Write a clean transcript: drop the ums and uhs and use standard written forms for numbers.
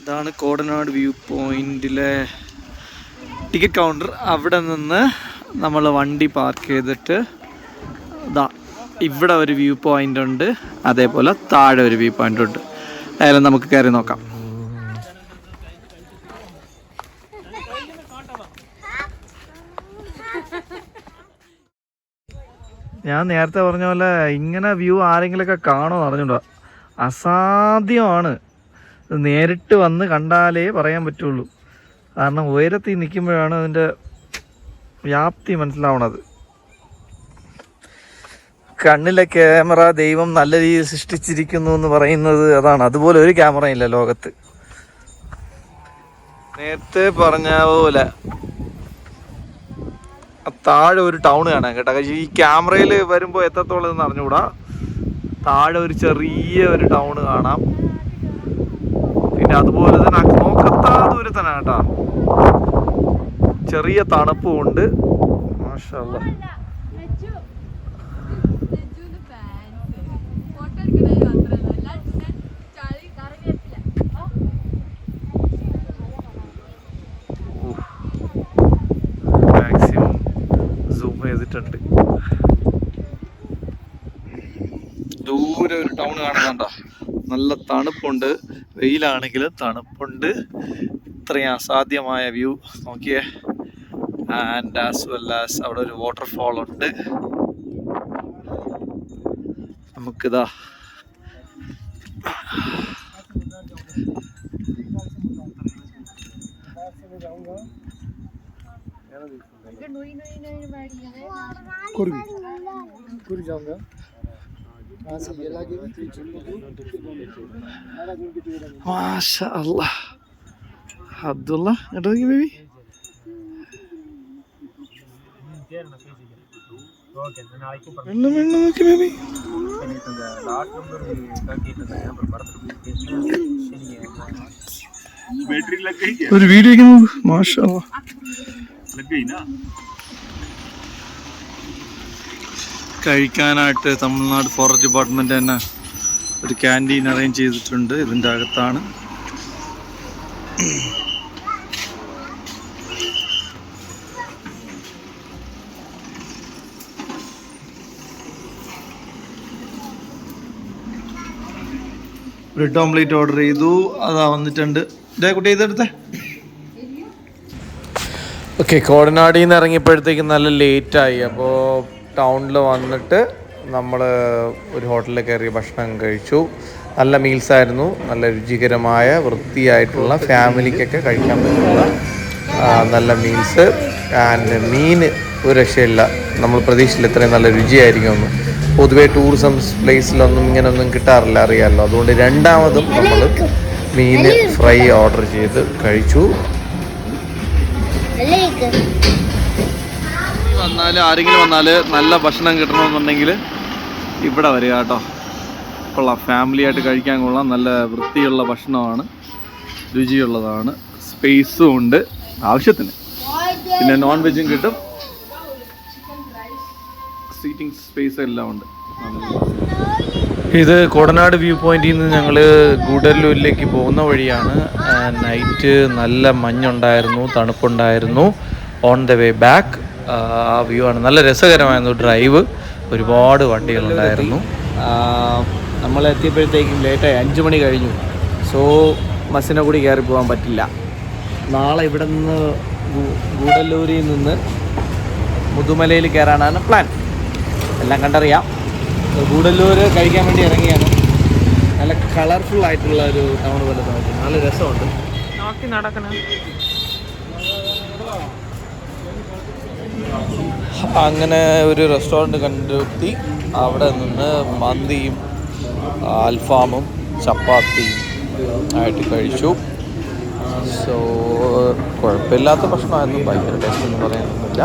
ഇതാണ് കോടനാട് വ്യൂ പോയിന്റിലെ ticket counter. അവിടെ നിന്ന് നമ്മൾ വണ്ടി പാർക്ക് ചെയ്തിട്ട് ഇവിടെ ഒരു വ്യൂ പോയിന്റ് ഉണ്ട്, അതേപോലെ താഴെ ഒരു വ്യൂ പോയിന്റ് ഉണ്ട്. അതായാലും നമുക്ക് കയറി നോക്കാം. ഞാൻ നേരത്തെ പറഞ്ഞ പോലെ ഇങ്ങനെ വ്യൂ ആരെങ്കിലുമൊക്കെ കാണുമോ അറിഞ്ഞൂടാ, അസാധ്യമാണ്. നേരിട്ട് വന്ന് കണ്ടാലേ പറയാൻ പറ്റുള്ളൂ. കാരണം ഉയരത്തിൽ നിൽക്കുമ്പോഴാണ് അതിൻ്റെ വ്യാപ്തി മനസ്സിലാവണത്. കണ്ണിലെ ക്യാമറ ദൈവം നല്ല രീതിയിൽ സൃഷ്ടിച്ചിരിക്കുന്നു എന്ന് പറയുന്നത് അതാണ്. അതുപോലെ ഒരു ക്യാമറ ഇല്ല ലോകത്ത്. നേരത്തെ പറഞ്ഞ പോലെ താഴെ ഒരു ടൗൺ കാണാൻ കേട്ടോ. ഈ ക്യാമറയിൽ വരുമ്പോൾ എത്രത്തോളം എന്ന് അറിഞ്ഞുകൂടാ. താഴെ ഒരു ചെറിയ ഒരു ടൗൺ കാണാം. പിന്നെ അതുപോലെ തന്നെ നോക്കത്താ ദൂരത്തന്നെ കേട്ടാ. ചെറിയ തണുപ്പും ഉണ്ട്. മാഷാ അല്ലാഹ്. മാക്സിമം സൂം ചെയ്തിട്ടുണ്ട്. ദൂരെ ഒരു ടൗൺ കാണുന്നുണ്ടോ? നല്ല തണുപ്പുണ്ട്, വെയിലാണെങ്കിലും തണുപ്പുണ്ട്. ഇത്രയും അസാധ്യമായ വ്യൂ നോക്കിയേ. ആൻഡ് ആസ് വെൽ ആസ് അവിടെ ഒരു വാട്ടർഫാൾ ഉണ്ട്. നമുക്കിതാ മാഷാ അല്ലാഹ്. അബ്ദുള്ള കേട്ടോ ബേബി. ഒരു വീഡിയോ മാഷാ അല്ലാഹ്. കഴിക്കാനായിട്ട് തമിഴ്നാട് ഫോറസ്റ്റ് ഡിപ്പാർട്ട്മെന്റ് തന്നെ ഒരു ക്യാൻറ്റീൻ അറേഞ്ച് ചെയ്തിട്ടുണ്ട്. ഇതിൻ്റെ അകത്താണ്. ബ്രെഡ് ഓംലേറ്റ് ഓർഡർ ചെയ്തു, അതാ വന്നിട്ടുണ്ട്. ഇതേ കുട്ടി ഇതെടുത്തേ. ഓക്കെ, കോടനാടിൽ നിന്ന് ഇറങ്ങിയപ്പോഴത്തേക്ക് നല്ല ലേറ്റായി. അപ്പോൾ ടൗണിൽ വന്നിട്ട് നമ്മൾ ഒരു ഹോട്ടലിൽ കയറി ഭക്ഷണം കഴിച്ചു. നല്ല മീൽസായിരുന്നു. നല്ല രുചികരമായ വൃത്തിയായിട്ടുള്ള ഫാമിലിക്കൊക്കെ കഴിക്കാൻ പറ്റുന്ന നല്ല മീൽസ്. ആൻഡ് മീൻ ഒരു രക്ഷയില്ല. നമ്മൾ പ്രതീക്ഷിച്ചില്ല ഇത്രയും നല്ല രുചിയായിരിക്കുമെന്ന്. പൊതുവേ ടൂറിസം പ്ലേസിലൊന്നും ഇങ്ങനെയൊന്നും കിട്ടാറില്ല, അറിയാമല്ലോ. അതുകൊണ്ട് രണ്ടാമതും നമ്മൾ മീൻ ഫ്രൈ ഓർഡർ ചെയ്ത് കഴിച്ചു. ആരെങ്കിലും വന്നാൽ നല്ല ഭക്ഷണം കിട്ടണമെന്നുണ്ടെങ്കിൽ ഇവിടെ വരിക കേട്ടോ. കൊള്ളാം, ഫാമിലിയായിട്ട് കഴിക്കാൻ കൊള്ളാം. നല്ല വൃത്തിയുള്ള ഭക്ഷണമാണ്, രുചിയുള്ളതാണ്, സ്പേസും ഉണ്ട് ആവശ്യത്തിന്. പിന്നെ നോൺ വെജും കിട്ടും, സീറ്റിംഗ് സ്പേസ് എല്ലാം ഉണ്ട്. ഇത് കോടനാട് വ്യൂ പോയിന്റിൽ നിന്ന് ഞങ്ങൾ ഗൂഡല്ലൂരിലേക്ക് പോകുന്ന വഴിയാണ്. നൈറ്റ് നല്ല മഞ്ഞുണ്ടായിരുന്നു, തണുപ്പുണ്ടായിരുന്നു. ഓൺ ദ വേ ബാക്ക് ആ വ്യൂ ആണ്. നല്ല രസകരമായിരുന്നു ഡ്രൈവ്. ഒരുപാട് വണ്ടികളുണ്ടായിരുന്നു. നമ്മൾ എത്തിയപ്പോഴത്തേക്കും ലേറ്റായി, 5 മണി കഴിഞ്ഞു. സോ ബസ്സിനെ കൂടി കയറി പോകാൻ പറ്റില്ല. നാളെ ഇവിടെ നിന്ന് ഗൂഡല്ലൂരിൽ നിന്ന് മുതുമലയിൽ കയറാനാണ് പ്ലാൻ. എല്ലാം കണ്ടറിയാം. ഗൂഡല്ലൂർ കഴിക്കാൻ വേണ്ടി ഇറങ്ങിയാണ്. നല്ല കളർഫുൾ ആയിട്ടുള്ള ഒരു ടൗൺ പോലെ തോന്നി. നല്ല രസമുണ്ട്. നോക്കി നടക്കണം. അങ്ങനെ ഒരു റെസ്റ്റോറൻറ്റ് കണ്ടെത്തി അവിടെ നിന്ന് മന്തിയും അൽഫാമും ചപ്പാത്തിയും ആയിട്ട് കഴിച്ചു. സോ കുഴപ്പമില്ലാത്ത ഭക്ഷണമായിരുന്നു. ഭയങ്കര ടേസ്റ്റ് എന്ന് പറയാനൊന്നുമില്ല.